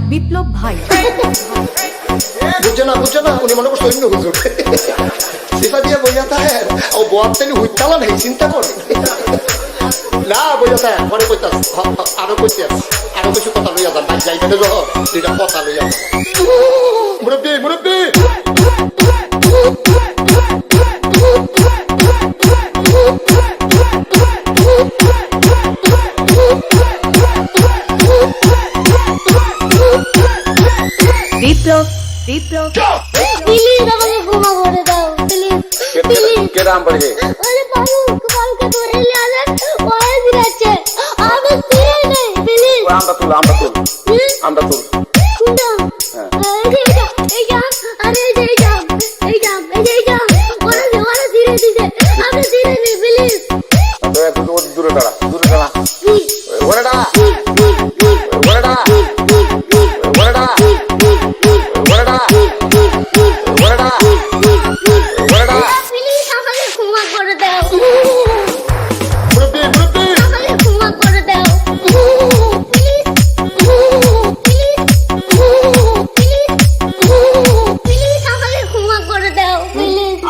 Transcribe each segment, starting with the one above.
বিপ্লব ভাই বুঝছে না উনি মনে করছে অন্য হুজুর সিফা দিয়ে বইয়া থাকে ও বয়ার তেলি হুইতালা নেই চিন্তা করে না বইয়া থাকে ঘরে কইতাস আরো কইতাস আরো কিছু কথা লইয়া যান ভাই যাইতে যখন দুইটা কথা লইয়া মুরব্বী বিপ্লব প্লিজ আমাকে ক্ষমা করে দাও প্লিজ কেরাম পড়ে আরে বাবু কালকে ধরে নিয়ে আসেন ওই দিচ্ছে আমি ফিরে নেই প্লিজ আমরা তুল কোনটা এই যা আরে এই যা ওরা ধীরে দিছে আমি ধীরে নেই প্লিজ দূরে দাঁড়া ওরে দাঁড়া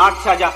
আচ্ছা যা